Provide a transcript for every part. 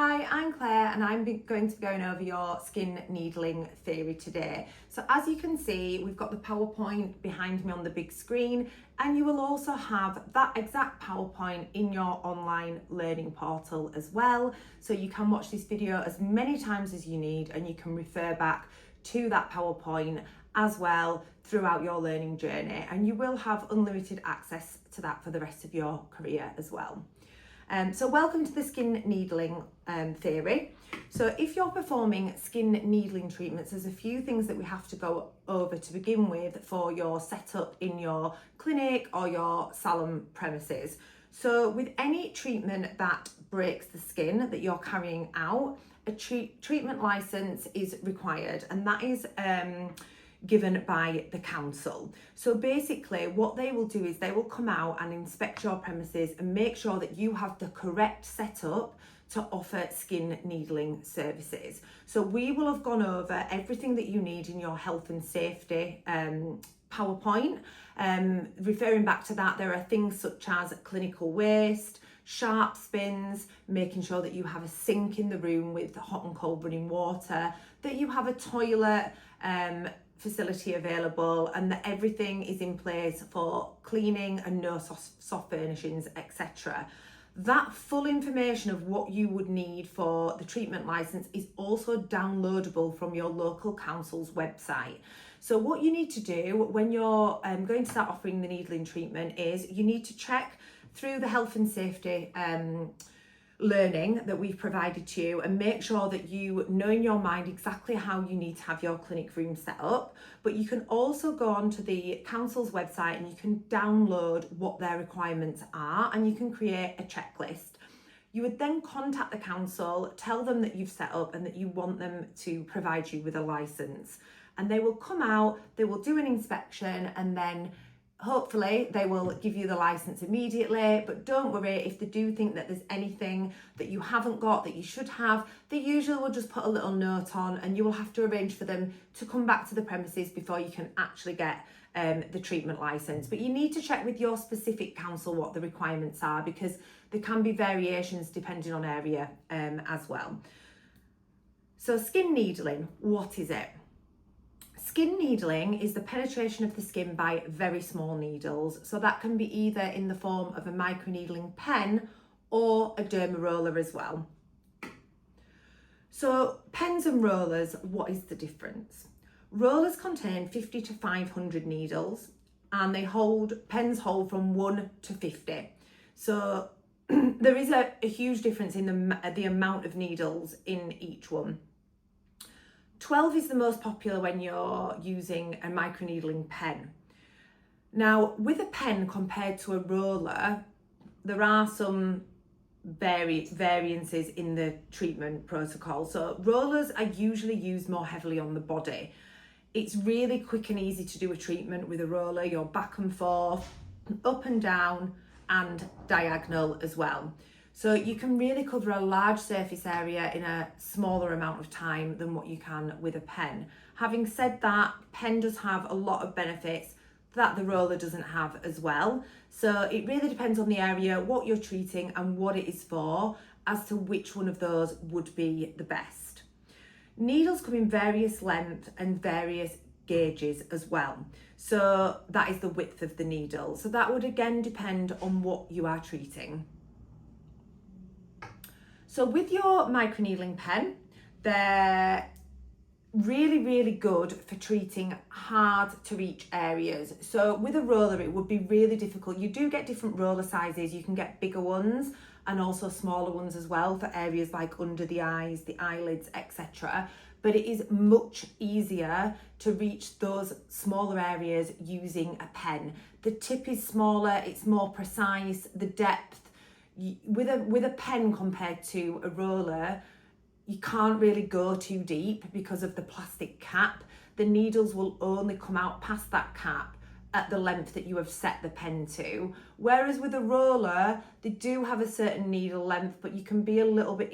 Hi, I'm Claire and I'm going to be going over your skin needling theory today. So as you can see, we've got the PowerPoint behind me on the big screen, and you will also have that exact PowerPoint in your online learning portal as well. So you can watch this video as many times as you need and you can refer back to that PowerPoint as well throughout your learning journey, and you will have unlimited access to that for the rest of your career as well. So welcome to the skin needling theory. So if you're performing skin needling treatments, there's a few things that we have to go over to begin with for your setup in your clinic or your salon premises. So with any treatment that breaks the skin that you're carrying out, a treatment license is required, and that is given by the council. So basically what they will do is they will come out and inspect your premises and make sure that you have the correct setup to offer skin needling services. So we will have gone over everything that you need in your health and safety PowerPoint. Referring back to that, there are things such as clinical waste, sharp spins, making sure that you have a sink in the room with hot and cold running water, that you have a toilet facility available, and that everything is in place for cleaning and no soft furnishings, etc. That full information of what you would need for the treatment license is also downloadable from your local council's website. So what you need to do when you're going to start offering the needling treatment is you need to check through the health and safety learning that we've provided to you and make sure that you know in your mind exactly how you need to have your clinic room set up. But you can also go onto the council's website and you can download what their requirements are, and you can create a checklist. You would then contact the council, tell them that you've set up and that you want them to provide you with a license, and they will come out, they will do an inspection, and then hopefully they will give you the license immediately. But don't worry if they do think that there's anything that you haven't got that you should have. They usually will just put a little note on, and you will have to arrange for them to come back to the premises before you can actually get the treatment license. But you need to check with your specific council what the requirements are, because there can be variations depending on area as well. So skin needling, what is it? Skin needling is the penetration of the skin by very small needles. So that can be either in the form of a microneedling pen or a derma roller as well. So pens and rollers, what is the difference? Rollers contain 50 to 500 needles, and pens hold from 1 to 50. So there is a huge difference in the amount of needles in each one. 12 is the most popular when you're using a microneedling pen. Now, with a pen compared to a roller, there are some variances in the treatment protocol. So rollers are usually used more heavily on the body. It's really quick and easy to do a treatment with a roller. You're back and forth, up and down, and diagonal as well. So you can really cover a large surface area in a smaller amount of time than what you can with a pen. Having said that, pen does have a lot of benefits that the roller doesn't have as well. So it really depends on the area, what you're treating and what it is for, as to which one of those would be the best. Needles come in various lengths and various gauges as well. So that is the width of the needle. So that would again depend on what you are treating. So with your microneedling pen, they're really good for treating hard to reach areas. So with a roller, it would be really difficult. You do get different roller sizes. You can get bigger ones and also smaller ones as well for areas like under the eyes, the eyelids, etc. But it is much easier to reach those smaller areas using a pen. The tip is smaller, it's more precise, the depth. With a pen compared to a roller, you can't really go too deep because of the plastic cap. The needles will only come out past that cap at the length that you have set the pen to. Whereas with a roller, they do have a certain needle length, but you can be a little bit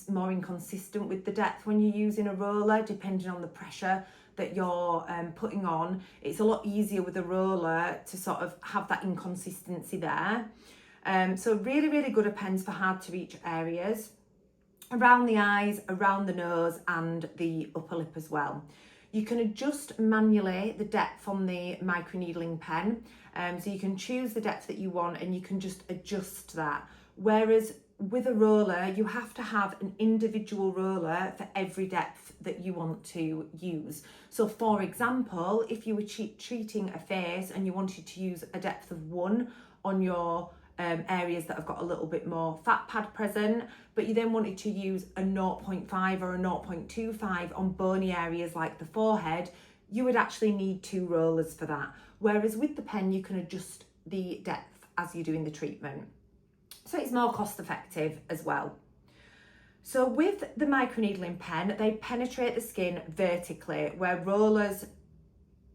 more inconsistent with the depth when you're using a roller, depending on the pressure that you're putting on. It's a lot easier with a roller to sort of have that inconsistency there. So really good at pens for hard to reach areas. around the eyes, around the nose and the upper lip as well. You can adjust manually the depth on the microneedling pen, so you can choose the depth that you want and you can just adjust that. Whereas with a roller, you have to have an individual roller for every depth that you want to use. So for example, if you were treating a face and you wanted to use a depth of 1 on your areas that have got a little bit more fat pad present, but you then wanted to use a 0.5 or a 0.25 on bony areas like the forehead, you would actually need 2 rollers for that. Whereas with the pen, you can adjust the depth as you're doing the treatment. So it's more cost effective as well. So with the microneedling pen, they penetrate the skin vertically, where rollers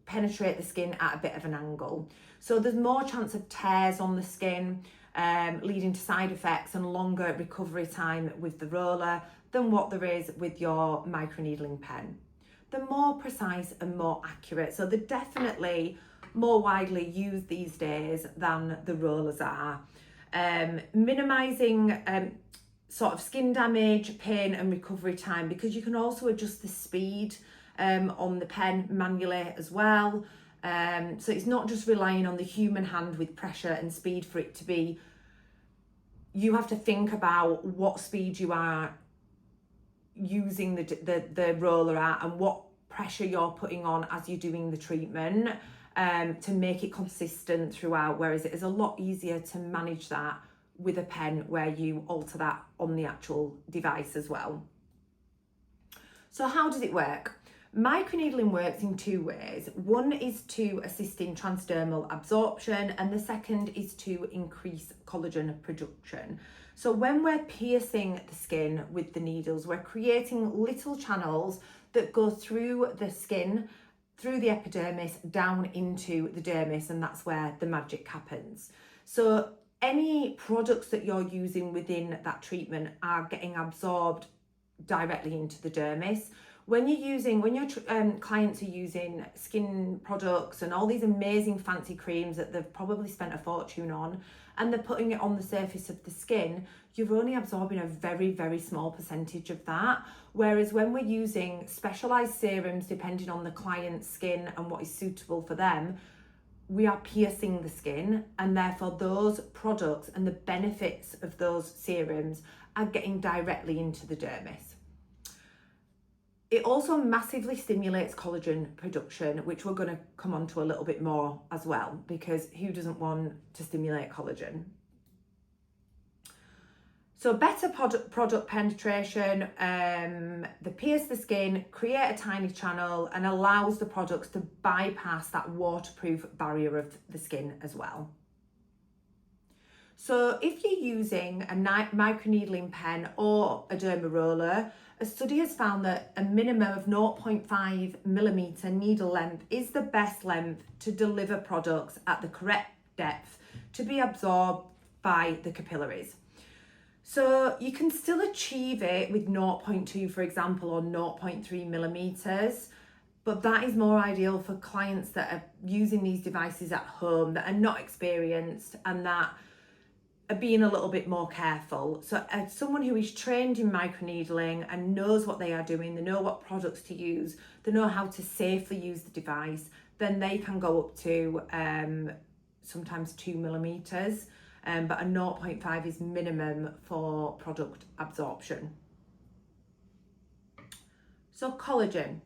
penetrate the skin at a bit of an angle. So there's more chance of tears on the skin, leading to side effects and longer recovery time with the roller than what there is with your microneedling pen. They're more precise and more accurate, so they're definitely more widely used these days than the rollers are. Minimising sort of skin damage, pain and recovery time, because you can also adjust the speed on the pen manually as well. So it's not just relying on the human hand with pressure and speed for it to be. You have to think about what speed you are using the roller at and what pressure you're putting on as you're doing the treatment, to make it consistent throughout, whereas it is a lot easier to manage that with a pen where you alter that on the actual device as well. So how does it work? Microneedling works in 2 ways. One is to assist in transdermal absorption and the second is to increase collagen production. So when we're piercing the skin with the needles, we're creating little channels that go through the skin, through the epidermis, down into the dermis, and that's where the magic happens. So any products that you're using within that treatment are getting absorbed directly into the dermis. When your clients are using skin products and all these amazing fancy creams that they've probably spent a fortune on, and they're putting it on the surface of the skin, you're only absorbing a very, very small percentage of that. Whereas when we're using specialised serums, depending on the client's skin and what is suitable for them, we are piercing the skin, and therefore those products and the benefits of those serums are getting directly into the dermis. It also massively stimulates collagen production, which we're going to come on to a little bit more as well, because who doesn't want to stimulate collagen? So better product penetration, they pierce the skin, create a tiny channel and allows the products to bypass that waterproof barrier of the skin as well. So if you're using a microneedling pen or a derma roller, a study has found that a minimum of 0.5mm needle length is the best length to deliver products at the correct depth to be absorbed by the capillaries. So you can still achieve it with 0.2, for example, or 0.3mm, but that is more ideal for clients that are using these devices at home, that are not experienced and that are being a little bit more careful. So as someone who is trained in microneedling and knows what they are doing, they know what products to use, they know how to safely use the device, then they can go up to sometimes 2mm, but a 0.5 is minimum for product absorption. So collagen.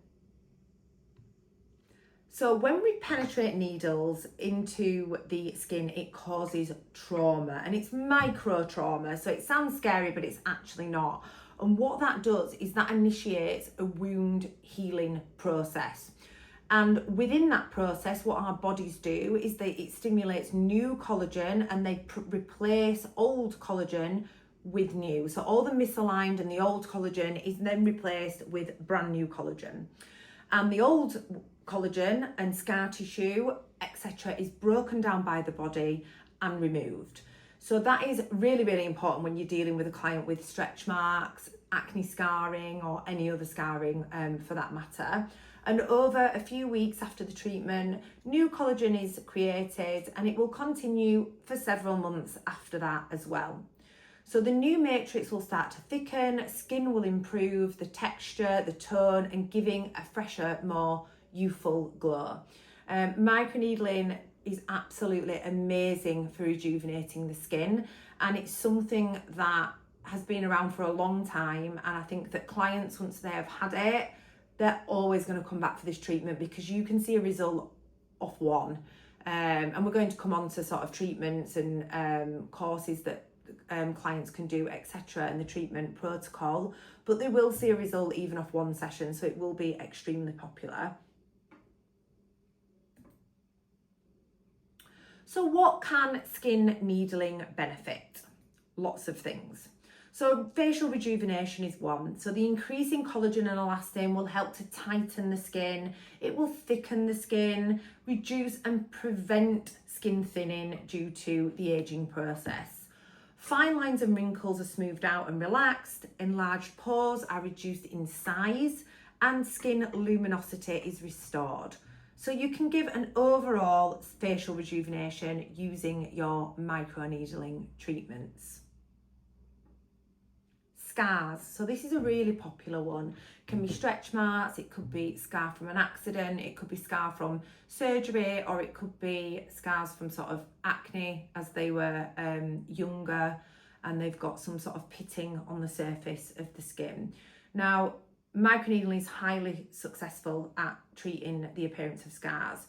So when we penetrate needles into the skin, it causes trauma, and it's micro trauma. So it sounds scary, but it's actually not. And what that does is that initiates a wound healing process. And within that process, what our bodies do is it stimulates new collagen, and they replace old collagen with new. So all the misaligned and the old collagen is then replaced with brand new collagen. And the old collagen and scar tissue, etc., is broken down by the body and removed. So that is really, really important when you're dealing with a client with stretch marks, acne scarring, or any other scarring for that matter. And over a few weeks after the treatment, new collagen is created, and it will continue for several months after that as well. So the new matrix will start to thicken, skin will improve, the texture, the tone, and giving a fresher, more youthful glow. Microneedling is absolutely amazing for rejuvenating the skin, and it's something that has been around for a long time, and I think that clients, once they have had it, they're always going to come back for this treatment because you can see a result off one. And we're going to come on to sort of treatments and courses that clients can do, etc., and the treatment protocol, but they will see a result even off one session, so it will be extremely popular. So what can skin needling benefit? Lots of things. So facial rejuvenation is one. So the increase in collagen and elastin will help to tighten the skin. It will thicken the skin, reduce and prevent skin thinning due to the aging process. Fine lines and wrinkles are smoothed out and relaxed. Enlarged pores are reduced in size, and skin luminosity is restored. So you can give an overall facial rejuvenation using your microneedling treatments. Scars. So this is a really popular one. It can be stretch marks, it could be scar from an accident, it could be scar from surgery, or it could be scars from sort of acne as they were younger and they've got some sort of pitting on the surface of the skin. Now, microneedling is highly successful at treating the appearance of scars.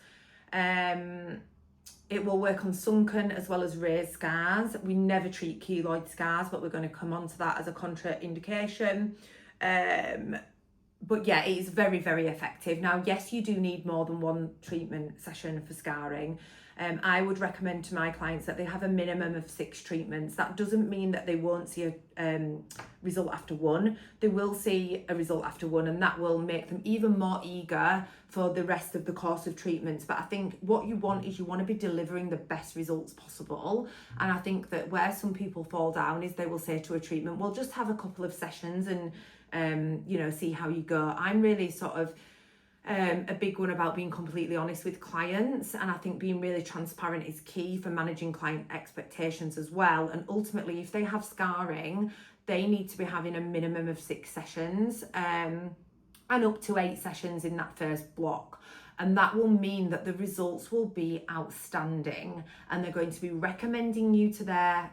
It will work on sunken as well as raised scars. We never treat keloid scars, but we're going to come on to that as a contraindication. But yeah, it is very, very effective. Now, yes, you do need more than one treatment session for scarring. I would recommend to my clients that they have a minimum of 6 treatments. That doesn't mean that they won't see a result after one. They will see a result after one, and that will make them even more eager for the rest of the course of treatments. But I think what you want is you want to be delivering the best results possible. And I think that where some people fall down is they will say to a treatment, well, just have a couple of sessions and see how you go. I'm really sort of a big one about being completely honest with clients, and I think being really transparent is key for managing client expectations as well. And ultimately, if they have scarring, they need to be having a minimum of 6 sessions and up to 8 sessions in that first block. And that will mean that the results will be outstanding, and they're going to be recommending you to their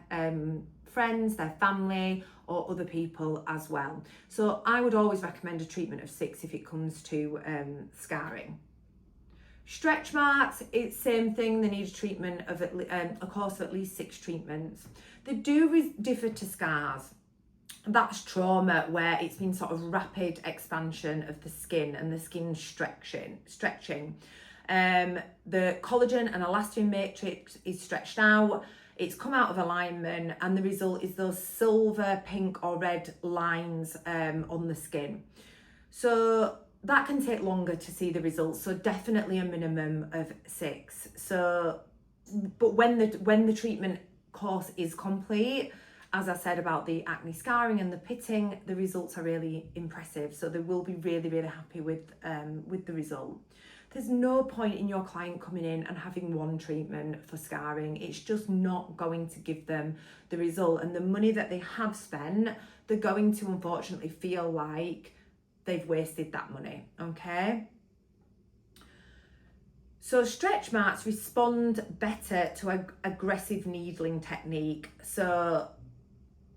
friends, their family, or other people as well. So I would always recommend a treatment of 6 if it comes to scarring. Stretch marks, it's same thing. They need a treatment of a course of at least 6 treatments. They do differ to scars. That's trauma, where it's been sort of rapid expansion of the skin and the skin stretching. The collagen and elastin matrix is stretched out. It's come out of alignment, and the result is those silver, pink or red lines on the skin. So that can take longer to see the results. So definitely a minimum of 6. So, but when the treatment course is complete, as I said about the acne scarring and the pitting, the results are really impressive. So they will be really, really happy with the result. There's no point in your client coming in and having one treatment for scarring. It's just not going to give them the result. And the money that they have spent, they're going to unfortunately feel like they've wasted that money, okay? So stretch marks respond better to aggressive needling technique. So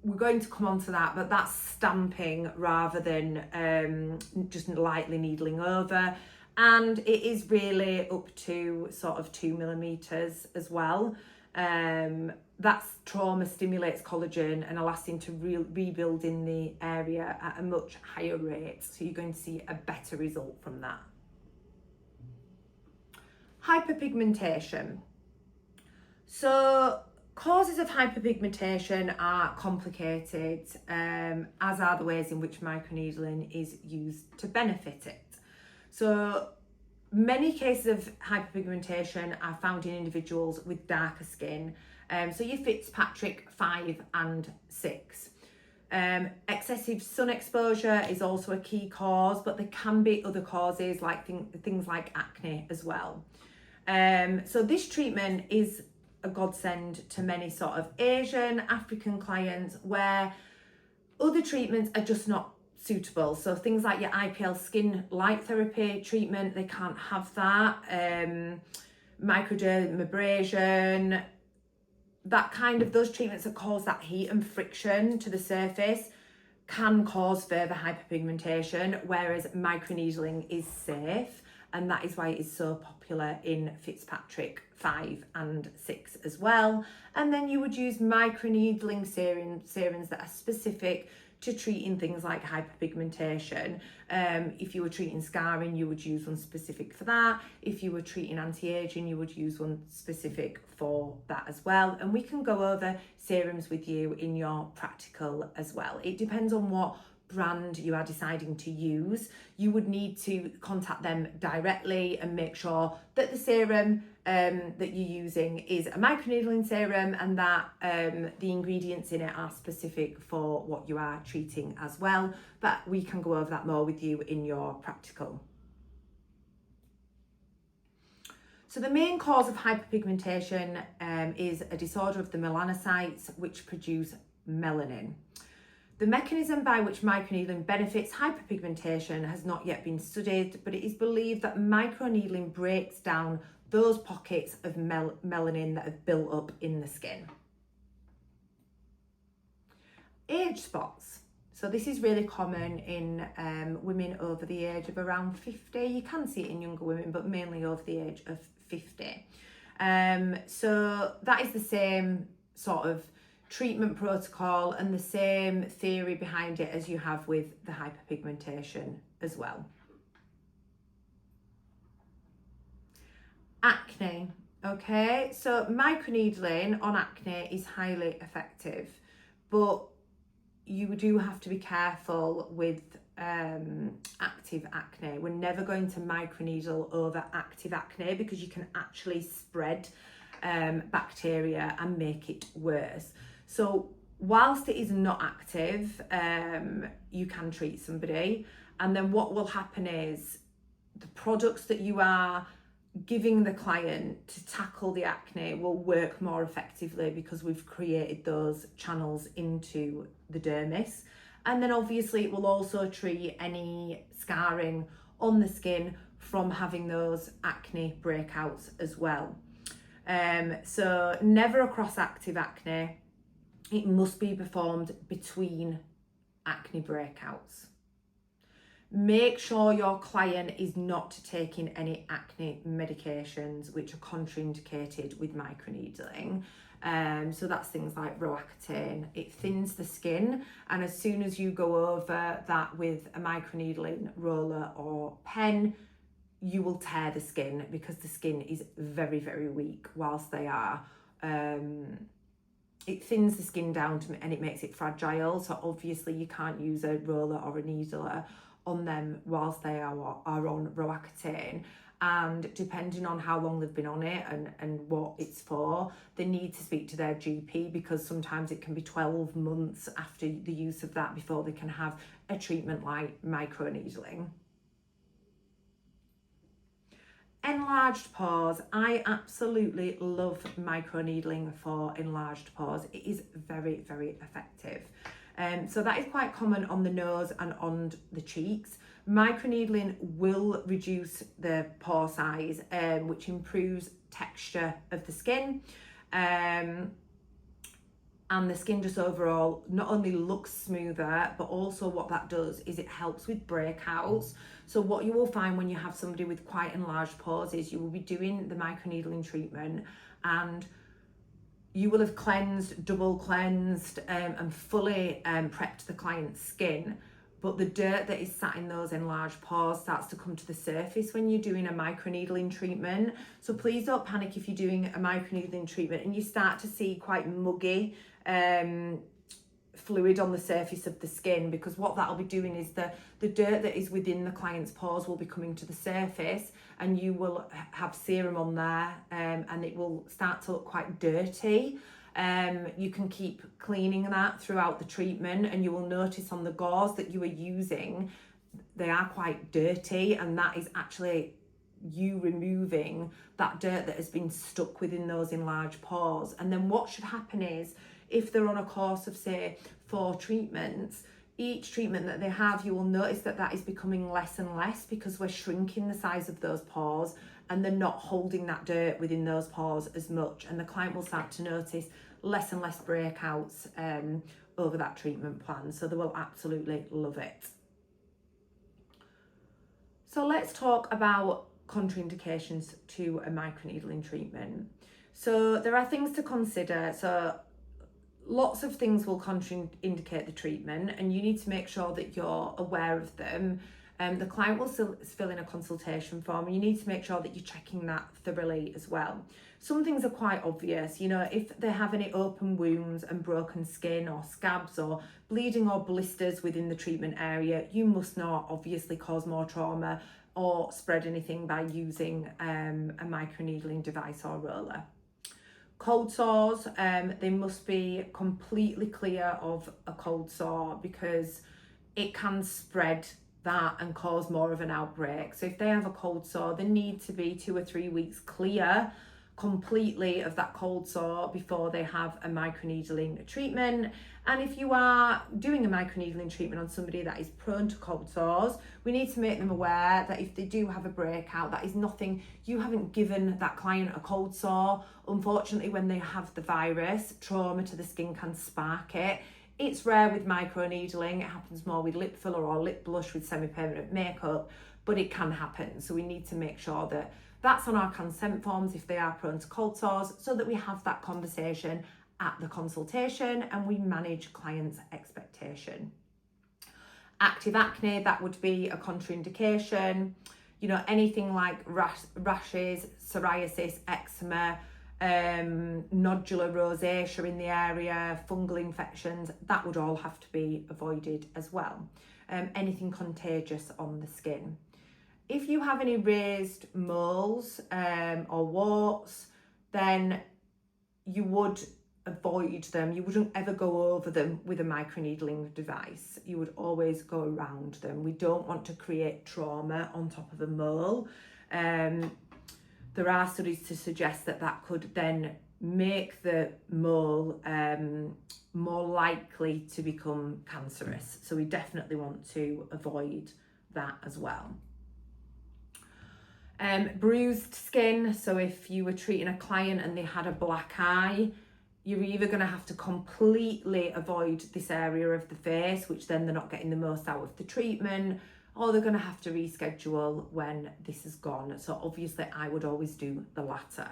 we're going to come on to that, but that's stamping rather than just lightly needling over. And it is really up to sort of 2 millimeters as well. That's trauma stimulates collagen and elastin to rebuild in the area at a much higher rate. So you're going to see a better result from that. Hyperpigmentation. So causes of hyperpigmentation are complicated, as are the ways in which microneedling is used to benefit it. So many cases of hyperpigmentation are found in individuals with darker skin. So your Fitzpatrick 5 and 6. Excessive sun exposure is also a key cause, but there can be other causes like things like acne as well. So this treatment is a godsend to many sort of Asian, African clients where other treatments are just not suitable. So things like your IPL skin light therapy treatment, they can't have that. Microdermabrasion, that kind of, those treatments that cause that heat and friction to the surface can cause further hyperpigmentation, whereas microneedling is safe, and that is why it is so popular in Fitzpatrick 5 and 6 as well. And then you would use microneedling serums that are specific to treating things like hyperpigmentation. If you were treating scarring, you would use one specific for that. If you were treating anti-aging, you would use one specific for that as well. And we can go over serums with you in your practical as well. It depends on what brand you are deciding to use. You would need to contact them directly and make sure that the serum that you're using is a microneedling serum, and that the ingredients in it are specific for what you are treating as well. But we can go over that more with you in your practical. So the main cause of hyperpigmentation is a disorder of the melanocytes, which produce melanin. The mechanism by which microneedling benefits hyperpigmentation has not yet been studied, but it is believed that microneedling breaks down those pockets of melanin that have built up in the skin. Age spots. So this is really common in women over the age of around 50. You can see it in younger women, but mainly over the age of 50. So that is the same sort of treatment protocol and the same theory behind it as you have with the hyperpigmentation as well. Acne. Okay, so microneedling on acne is highly effective, but you do have to be careful with active acne. We're never going to microneedle over active acne because you can actually spread bacteria and make it worse. So whilst it is not active, you can treat somebody, and then what will happen is the products that you are giving the client to tackle the acne will work more effectively because we've created those channels into the dermis. And then obviously it will also treat any scarring on the skin from having those acne breakouts as well. So never across active acne. It must be performed between acne breakouts. Make sure your client is not taking any acne medications which are contraindicated with microneedling. So that's things like Roaccutane. It thins the skin, and as soon as you go over that with a microneedling roller or pen, you will tear the skin because the skin is very, very weak whilst they are. It thins the skin down and it makes it fragile. So obviously you can't use a roller or a needler on them whilst they are on Roaccutane. And depending on how long they've been on it and what it's for, they need to speak to their GP because sometimes it can be 12 months after the use of that before they can have a treatment like microneedling. Enlarged pores. I absolutely love microneedling for enlarged pores. It is very, very effective. So that is quite common on the nose and on the cheeks. Microneedling will reduce the pore size, which improves texture of the skin. And the skin just overall not only looks smoother, but also what that does is it helps with breakouts. So what you will find when you have somebody with quite enlarged pores is you will be doing the microneedling treatment and you will have cleansed, double cleansed and fully prepped the client's skin, but the dirt that is sat in those enlarged pores starts to come to the surface when you're doing a microneedling treatment. So please don't panic if you're doing a microneedling treatment and you start to see quite muggy fluid on the surface of the skin, because what that'll be doing is the dirt that is within the client's pores will be coming to the surface and you will have serum on there and it will start to look quite dirty. You can keep cleaning that throughout the treatment and you will notice on the gauze that you are using, they are quite dirty, and that is actually you removing that dirt that has been stuck within those enlarged pores. And then what should happen is, if they're on a course of say 4 treatments, each treatment that they have, you will notice that that is becoming less and less, because we're shrinking the size of those pores and they're not holding that dirt within those pores as much, and the client will start to notice less and less breakouts over that treatment plan. So they will absolutely love it. So let's talk about contraindications to a microneedling treatment. So there are things to consider. So lots of things will contraindicate the treatment, and you need to make sure that you're aware of them. The client will fill in a consultation form, and you need to make sure that you're checking that thoroughly as well. Some things are quite obvious, you know, if they have any open wounds and broken skin or scabs or bleeding or blisters within the treatment area, you must not obviously cause more trauma or spread anything by using a microneedling device or roller. Cold sores, they must be completely clear of a cold sore, because it can spread that and cause more of an outbreak. So if they have a cold sore, they need to be 2 or 3 weeks clear completely of that cold sore before they have a microneedling treatment. And if you are doing a microneedling treatment on somebody that is prone to cold sores, we need to make them aware that if they do have a breakout, that is nothing, you haven't given that client a cold sore. Unfortunately, when they have the virus, trauma to the skin can spark it. It's rare with microneedling. It happens more with lip filler or lip blush with semi-permanent makeup, but it can happen. So we need to make sure that that's on our consent forms if they are prone to cold sores, so that we have that conversation at the consultation and we manage clients' expectation. Active acne, that would be a contraindication. You know, anything like rashes, psoriasis, eczema, nodular rosacea in the area, fungal infections, that would all have to be avoided as well. Anything contagious on the skin. If you have any raised moles or warts, then you would avoid them. You wouldn't ever go over them with a microneedling device. You would always go around them. We don't want to create trauma on top of a mole. There are studies to suggest that that could then make the mole more likely to become cancerous. So we definitely want to avoid that as well. Bruised skin, so if you were treating a client and they had a black eye, you're either going to have to completely avoid this area of the face, which then they're not getting the most out of the treatment, or they're going to have to reschedule when this is gone. So obviously I would always do the latter.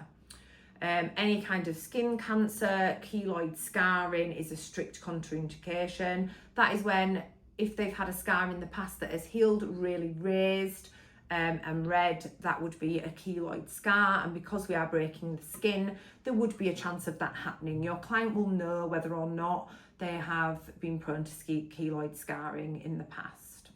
Any kind of skin cancer, keloid scarring is a strict contraindication. That is when, if they've had a scar in the past that has healed really raised and red, that would be a keloid scar, and because we are breaking the skin, there would be a chance of that happening. Your client will know whether or not they have been prone to keloid scarring in the past.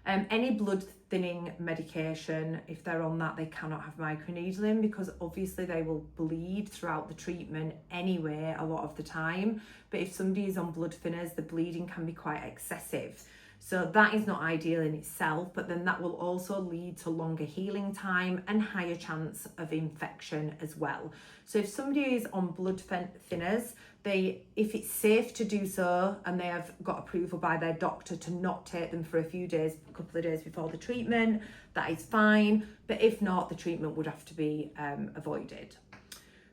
Any blood thinning medication, if they're on that, they cannot have microneedling, because obviously they will bleed throughout the treatment anyway a lot of the time. But if somebody is on blood thinners, the bleeding can be quite excessive. So that is not ideal in itself, but then that will also lead to longer healing time and higher chance of infection as well. So if somebody is on blood thinners, if it's safe to do so and they have got approval by their doctor to not take them for a couple of days before the treatment, that is fine. But if not, the treatment would have to be avoided.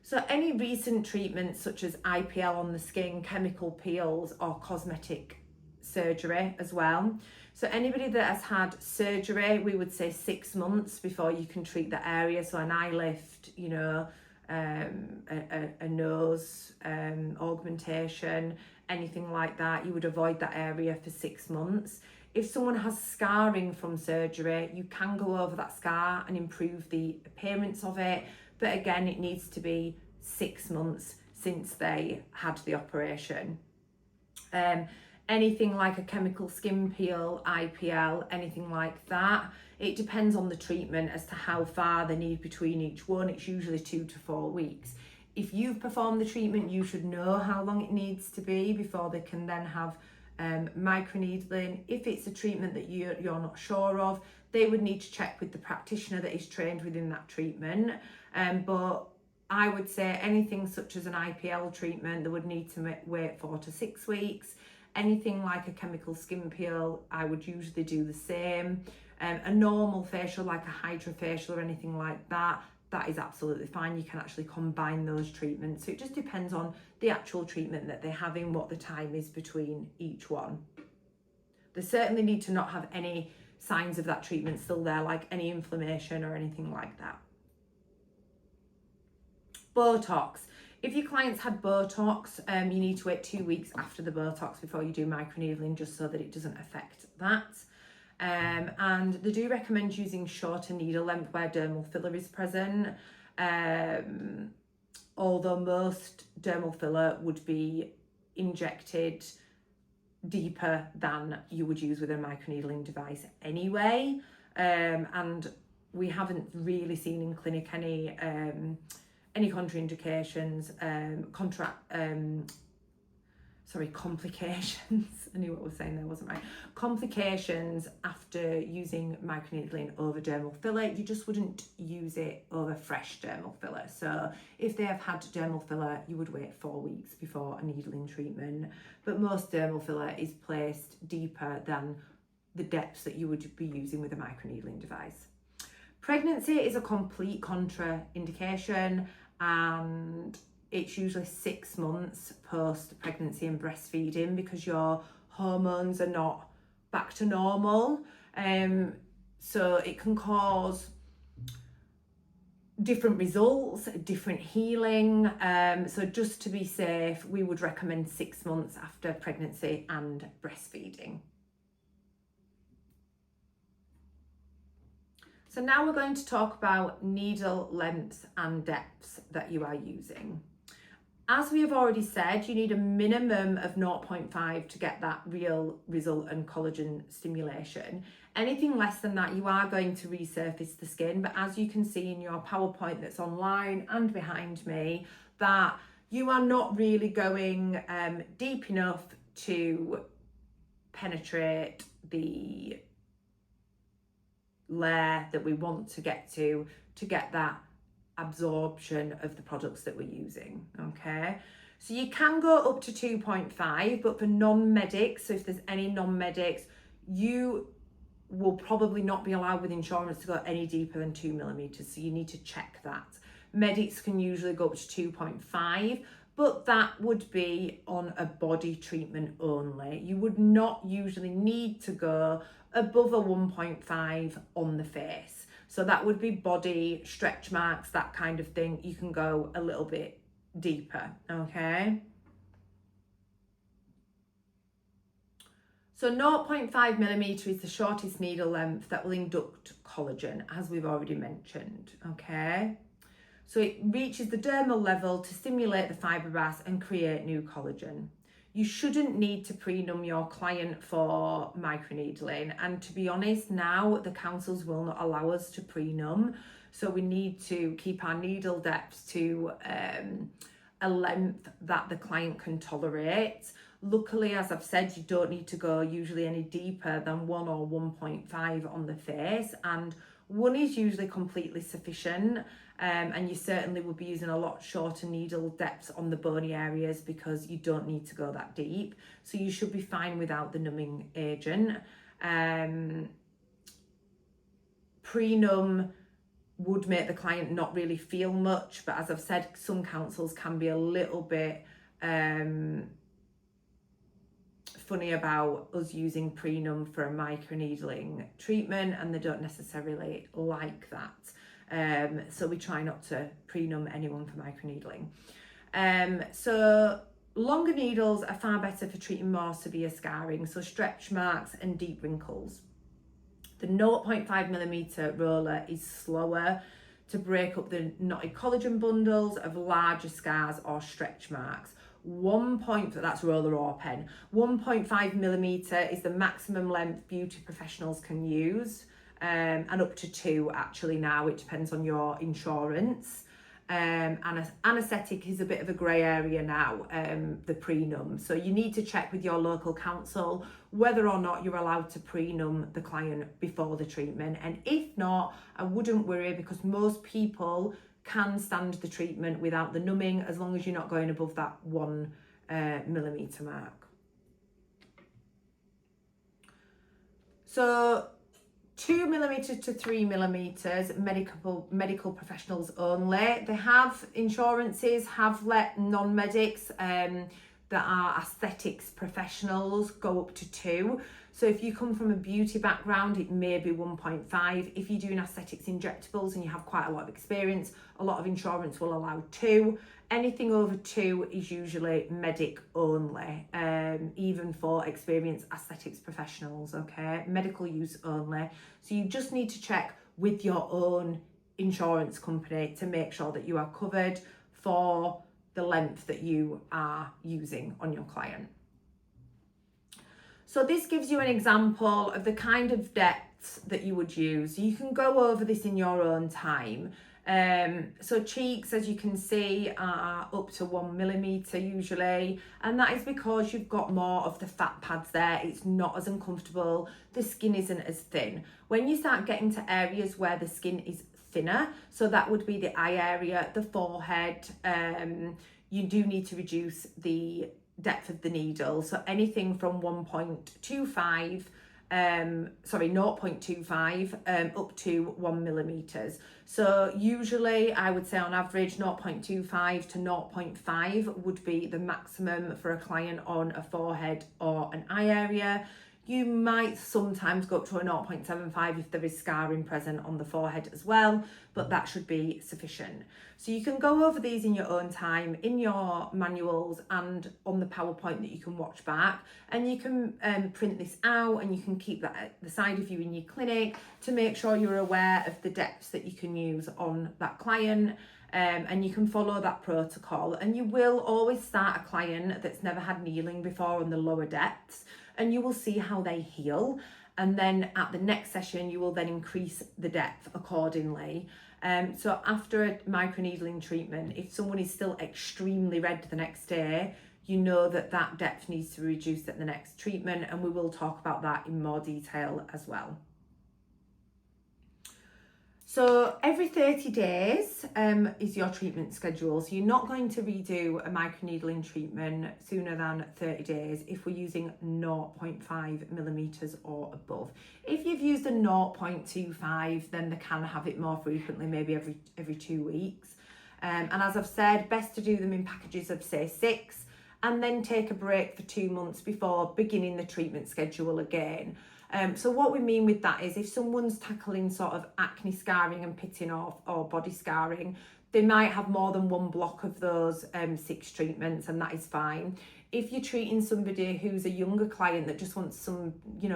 So any recent treatments such as IPL on the skin, chemical peels, or cosmetic surgery as well. So anybody that has had surgery, we would say 6 months before you can treat the area. So an eye lift, you know, a nose augmentation, anything like that, you would avoid that area for 6 months. If someone has scarring from surgery, you can go over that scar and improve the appearance of it. But again, it needs to be 6 months since they had the operation. Anything like a chemical skin peel, IPL, anything like that, it depends on the treatment as to how far they need between each one. It's usually 2 to 4 weeks. If you've performed the treatment, you should know how long it needs to be before they can then have Microneedling, if it's a treatment that you're not sure of, they would need to check with the practitioner that is trained within that treatment. But I would say anything such as an IPL treatment, they would need to wait 4 to 6 weeks. Anything like a chemical skin peel, I would usually do the same. A normal facial like a hydrofacial or anything like that, that is absolutely fine. You can actually combine those treatments. So it just depends on the actual treatment that they're having, what the time is between each one. They certainly need to not have any signs of that treatment still there, like any inflammation or anything like that. Botox. If your clients had Botox, you need to wait 2 weeks after the Botox before you do microneedling, just so that it doesn't affect that. And they do recommend using shorter needle length where dermal filler is present, although most dermal filler would be injected deeper than you would use with a microneedling device anyway. And we haven't really seen in clinic any contraindications, complications. I knew what I was saying there, wasn't I? Complications after using microneedling over dermal filler. You just wouldn't use it over fresh dermal filler. So if they have had dermal filler, you would wait 4 weeks before a needling treatment. But most dermal filler is placed deeper than the depths that you would be using with a microneedling device. Pregnancy is a complete contraindication, and it's usually 6 months post pregnancy and breastfeeding because your hormones are not back to normal. So it can cause different results, different healing. So just to be safe, we would recommend 6 months after pregnancy and breastfeeding. So now we're going to talk about needle lengths and depths that you are using. As we have already said, you need a minimum of 0.5 to get that real result and collagen stimulation. Anything less than that, you are going to resurface the skin. But as you can see in your PowerPoint that's online and behind me, that you are not really going deep enough to penetrate the layer that we want to get to get that absorption of the products that we're using. Okay, so you can go up to 2.5, but for non-medics, so if there's any non-medics, you will probably not be allowed with insurance to go any deeper than 2 millimeters, so you need to check that. Medics can usually go up to 2.5, but that would be on a body treatment only. You would not usually need to go above a 1.5 on the face. So that would be body, stretch marks, that kind of thing. You can go a little bit deeper, okay? So 0.5 millimeter is the shortest needle length that will induct collagen, as we've already mentioned, okay? So it reaches the dermal level to stimulate the fibroblasts and create new collagen. You shouldn't need to pre-numb your client for microneedling. And to be honest, now the councils will not allow us to pre-numb. So we need to keep our needle depths to a length that the client can tolerate. Luckily, as I've said, you don't need to go usually any deeper than 1 or 1.5 on the face. And 1 is usually completely sufficient. And you certainly would be using a lot shorter needle depths on the bony areas because you don't need to go that deep. So you should be fine without the numbing agent. Pre-numb would make the client not really feel much, but as I've said, some councils can be a little bit funny about us using pre-numb for a microneedling treatment, and they don't necessarily like that. So we try not to pre-numb anyone for microneedling. So longer needles are far better for treating more severe scarring, so stretch marks and deep wrinkles. The 0.5 millimeter roller is slower to break up the knotted collagen bundles of larger scars or stretch marks. That's roller or pen. 1.5 millimeter is the maximum length beauty professionals can use. And up to 2 actually now, it depends on your insurance. Anaesthetic is a bit of a grey area now, the pre-numb. So you need to check with your local council whether or not you're allowed to pre-numb the client before the treatment. And if not, I wouldn't worry, because most people can stand the treatment without the numbing, as long as you're not going above that 1 millimetre mark. So 2 millimetres to 3 millimetres, medical professionals only. They have insurances, have let non-medics that are aesthetics professionals go up to 2. So if you come from a beauty background, it may be 1.5. If you're doing aesthetics injectables and you have quite a lot of experience, a lot of insurance will allow 2. Anything over 2 is usually medic only, even for experienced aesthetics professionals, okay? Medical use only. So you just need to check with your own insurance company to make sure that you are covered for the length that you are using on your client. So this gives you an example of the kind of depths that you would use. You can go over this in your own time. So cheeks, as you can see, are up to 1 millimetre usually, and that is because you've got more of the fat pads there. It's not as uncomfortable, the skin isn't as thin. When you start getting to areas where the skin is thinner, so that would be the eye area, the forehead, you do need to reduce the depth of the needle. So anything from 0.25 up to 1 millimetres. So usually I would say on average 0.25 to 0.5 would be the maximum for a client on a forehead or an eye area. You might sometimes go up to a 0.75 if there is scarring present on the forehead as well, but that should be sufficient. So you can go over these in your own time, in your manuals and on the PowerPoint that you can watch back, and you can print this out and you can keep that at the side of you in your clinic to make sure you're aware of the depths that you can use on that client. And you can follow that protocol, and you will always start a client that's never had needling before on the lower depths, and you will see how they heal, and then at the next session you will then increase the depth accordingly. So after a microneedling treatment, if someone is still extremely red the next day, you know that that depth needs to be reduced at the next treatment, and we will talk about that in more detail as well. So every 30 days is your treatment schedule. So you're not going to redo a microneedling treatment sooner than 30 days if we're using 0.5 millimetres or above. If you've used a 0.25, then they can have it more frequently, maybe every 2 weeks. And as I've said, best to do them in packages of say 6, and then take a break for 2 months before beginning the treatment schedule again. So what we mean with that is if someone's tackling sort of acne scarring and pitting or body scarring, they might have more than one block of those 6 treatments, and that is fine. If you're treating somebody who's a younger client that just wants some,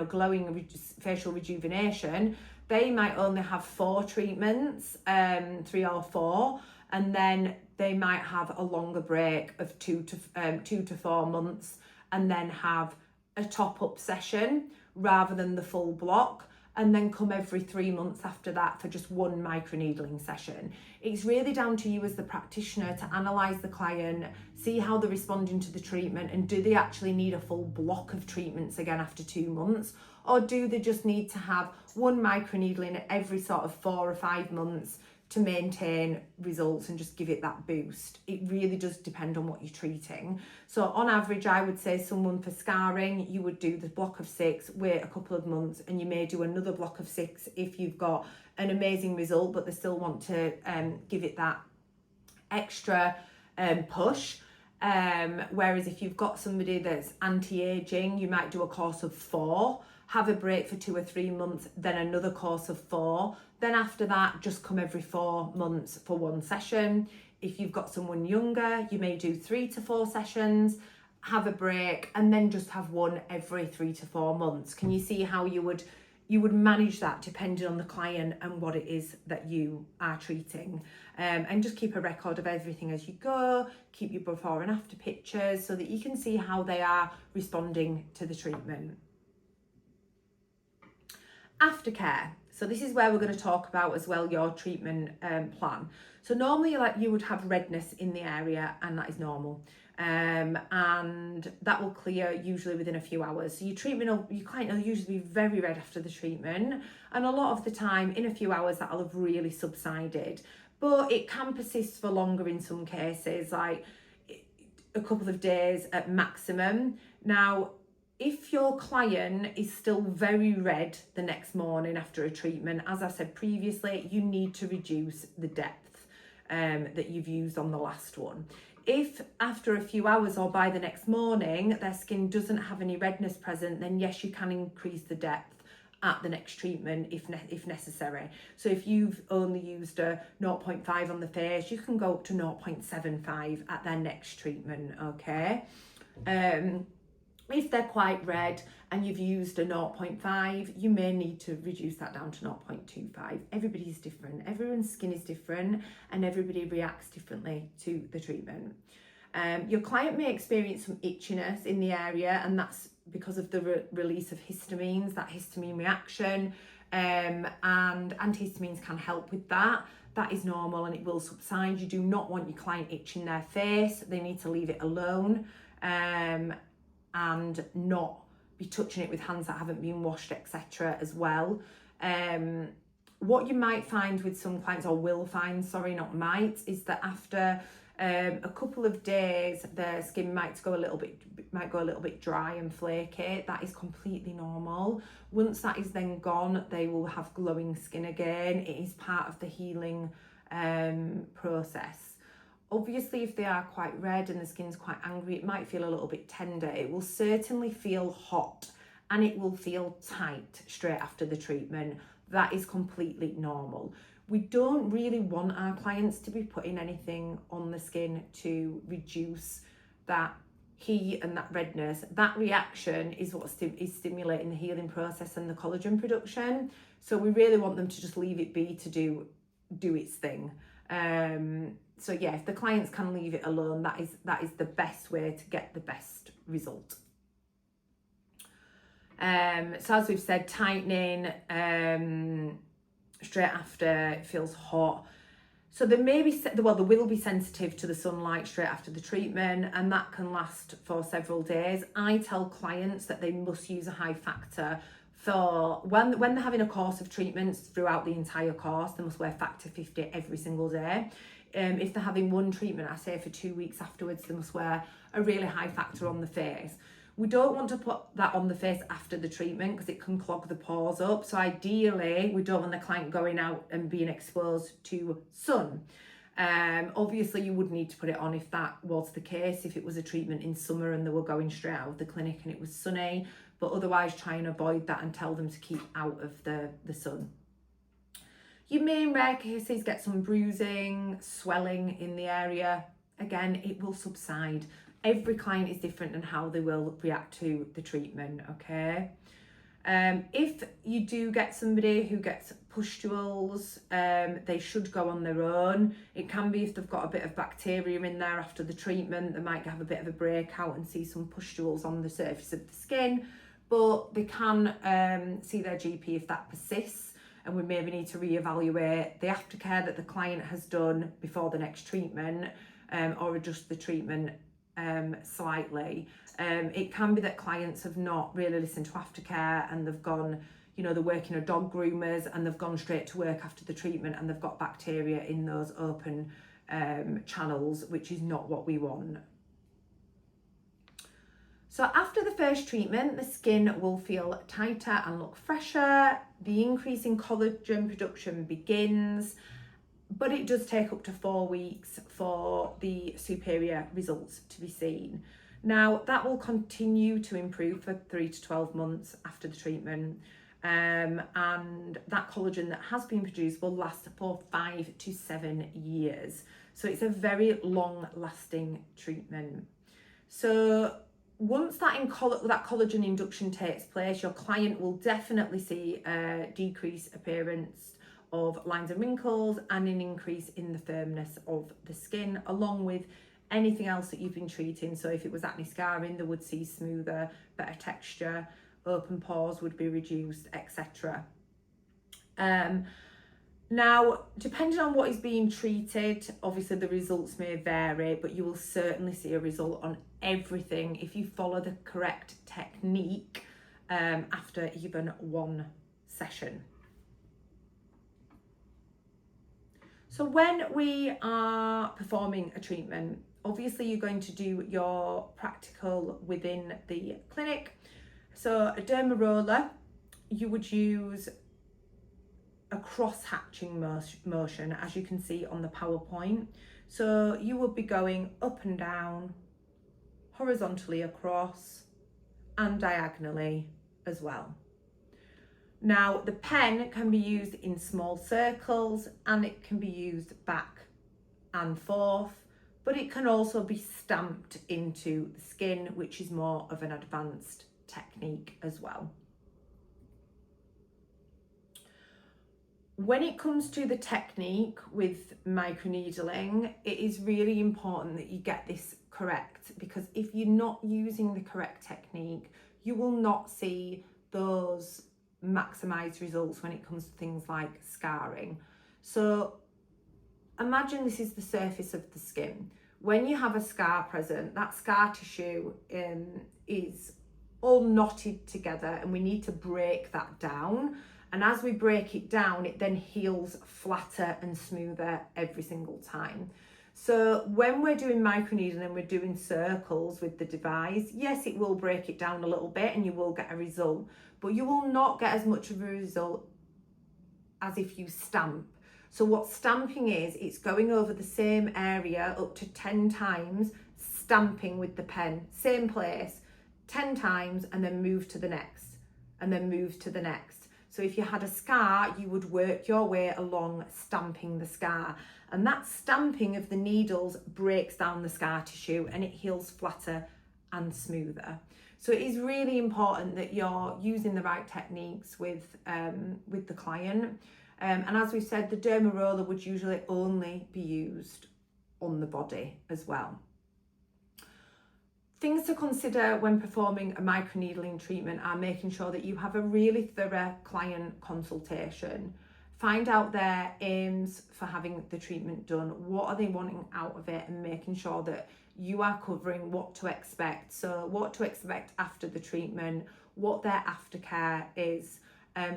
glowing facial rejuvenation, they might only have 4 treatments, 3 or 4, and then they might have a longer break of 2 to 4 months, and then have a top-up session rather than the full block, and then come every 3 months after that for just 1 microneedling session. It's really down to you as the practitioner to analyse the client, see how they're responding to the treatment, and do they actually need a full block of treatments again after 2 months, or do they just need to have 1 microneedling every sort of 4 or 5 months to maintain results and just give it that boost. It really does depend on what you're treating. So on average, I would say someone for scarring, you would do the block of 6, wait a couple of months, and you may do another block of 6 if you've got an amazing result, but they still want to give it that extra push. Whereas if you've got somebody that's anti-aging, you might do a course of 4, have a break for 2 or 3 months, then another course of 4. Then after that, just come every 4 months for 1 session. If you've got someone younger, you may do 3 to 4 sessions, have a break, and then just have 1 every 3 to 4 months. Can you see how you would manage that depending on the client and what it is that you are treating? And just keep a record of everything as you go, keep your before and after pictures so that you can see how they are responding to the treatment. Aftercare. So this is where we're going to talk about as well your treatment plan. So normally you would have redness in the area, and that is normal. And that will clear usually within a few hours. So your client will usually be very red after the treatment, and a lot of the time in a few hours that'll have really subsided. But it can persist for longer in some cases, like a couple of days at maximum. Now, if your client is still very red the next morning after a treatment, as I said previously, you need to reduce the depth that you've used on the last one. If after a few hours or by the next morning their skin doesn't have any redness present, then yes, you can increase the depth at the next treatment if necessary. So if you've only used a 0.5 on the face, you can go up to 0.75 at their next treatment, okay? If they're quite red and you've used a 0.5, you may need to reduce that down to 0.25. Everybody's different, everyone's skin is different, and everybody reacts differently to the treatment. Your client may experience some itchiness in the area, and that's because of the release of histamines, that histamine reaction, and antihistamines can help with that. That is normal and it will subside. You do not want your client itching their face. They need to leave it alone. And not be touching it with hands that haven't been washed, etc. as well. What you might find with some clients, or will find, sorry, not might, is that after a couple of days, their skin might go a little bit dry and flaky. That is completely normal. Once that is then gone, they will have glowing skin again. It is part of the healing process. Obviously, if they are quite red and the skin's quite angry, it might feel a little bit tender. It will certainly feel hot and it will feel tight straight after the treatment. That is completely normal. We don't really want our clients to be putting anything on the skin to reduce that heat and that redness. That reaction is what is stimulating the healing process and the collagen production. So we really want them to just leave it be to do its thing. So yeah, if the clients can leave it alone, that is the best way to get the best result. So as we've said, tightening straight after, it feels hot. So they will be sensitive to the sunlight straight after the treatment, and that can last for several days. I tell clients that they must use a high factor for when they're having a course of treatments throughout the entire course. They must wear factor 50 every single day. If they're having one treatment, I say for 2 weeks afterwards, they must wear a really high factor on the face. We don't want to put that on the face after the treatment because it can clog the pores up. So ideally, we don't want the client going out and being exposed to sun. Obviously, you would need to put it on if that was the case, if it was a treatment in summer and they were going straight out of the clinic and it was sunny. But otherwise, try and avoid that and tell them to keep out of the sun. You may in rare cases get some bruising, swelling in the area. Again, it will subside. Every client is different in how they will react to the treatment, okay? If you do get somebody who gets pustules, they should go on their own. It can be if they've got a bit of bacteria in there after the treatment, they might have a bit of a breakout and see some pustules on the surface of the skin, but they can see their GP if that persists. And we maybe need to reevaluate the aftercare that the client has done before the next treatment, or adjust the treatment slightly. It can be that clients have not really listened to aftercare and they've gone, they're working at dog groomers and they've gone straight to work after the treatment and they've got bacteria in those open channels, which is not what we want. So after the first treatment, the skin will feel tighter and look fresher. The increase in collagen production begins, but it does take up to 4 weeks for the superior results to be seen. Now, that will continue to improve for 3 to 12 months after the treatment. And that collagen that has been produced will last for 5 to 7 years. So it's a very long-lasting treatment. So once that collagen induction takes place, your client will definitely see a decreased appearance of lines and wrinkles and an increase in the firmness of the skin, along with anything else that you've been treating. So if it was acne scarring, they would see smoother, better texture, open pores would be reduced, etc. Now, depending on what is being treated, obviously the results may vary, but you will certainly see a result on everything if you follow the correct technique after even one session. So when we are performing a treatment, obviously you're going to do your practical within the clinic. So a derma roller, you would use a cross-hatching motion, as you can see on the PowerPoint. So you would be going up and down, horizontally across, and diagonally as well. Now, the pen can be used in small circles and it can be used back and forth, but it can also be stamped into the skin, which is more of an advanced technique as well. When it comes to the technique with microneedling, it is really important that you get this correct, because if you're not using the correct technique, you will not see those maximized results when it comes to things like scarring. So imagine this is the surface of the skin. When you have a scar present, that scar tissue is all knotted together, and we need to break that down. And as we break it down, it then heals flatter and smoother every single time. So when we're doing microneedling and we're doing circles with the device, yes, it will break it down a little bit and you will get a result, but you will not get as much of a result as if you stamp. So what stamping is, it's going over the same area up to 10 times, stamping with the pen, same place, 10 times, and then move to the next, and then move to the next. So if you had a scar, you would work your way along stamping the scar. And that stamping of the needles breaks down the scar tissue and it heals flatter and smoother. So it is really important that you're using the right techniques with the client. And as we've said, the derma roller would usually only be used on the body as well. Things to consider when performing a microneedling treatment are making sure that you have a really thorough client consultation. Find out their aims for having the treatment done. What are they wanting out of it, and making sure that you are covering what to expect. So what to expect after the treatment, what their aftercare is,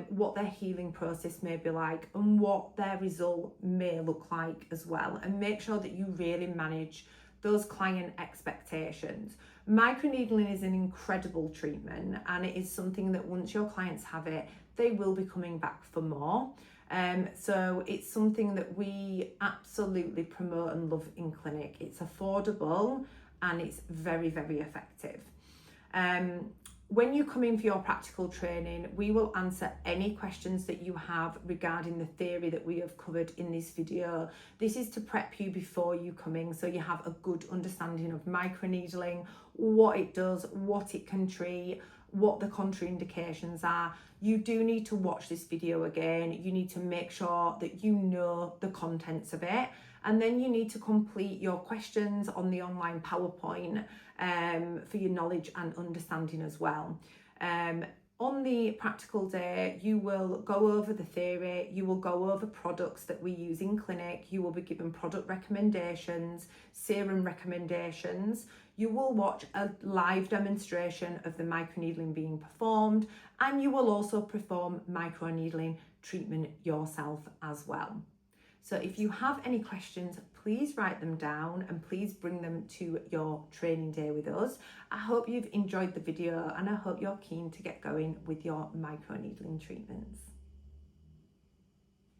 what their healing process may be like, and what their result may look like as well. And make sure that you really manage those client expectations. Microneedling is an incredible treatment, and it is something that once your clients have it, they will be coming back for more. So it's something that we absolutely promote and love in clinic. It's affordable and it's very, very effective. When you come in for your practical training, we will answer any questions that you have regarding the theory that we have covered in this video. This is to prep you before you come in, so you have a good understanding of microneedling, what it does, what it can treat, what the contraindications are. You do need to watch this video again. You need to make sure that you know the contents of it, and then you need to complete your questions on the online PowerPoint for your knowledge and understanding as well. On the practical day, you will go over the theory, you will go over products that we use in clinic, you will be given product recommendations, serum recommendations, you will watch a live demonstration of the microneedling being performed, and you will also perform microneedling treatment yourself as well. So if you have any questions, please write them down and please bring them to your training day with us. I hope you've enjoyed the video and I hope you're keen to get going with your microneedling treatments.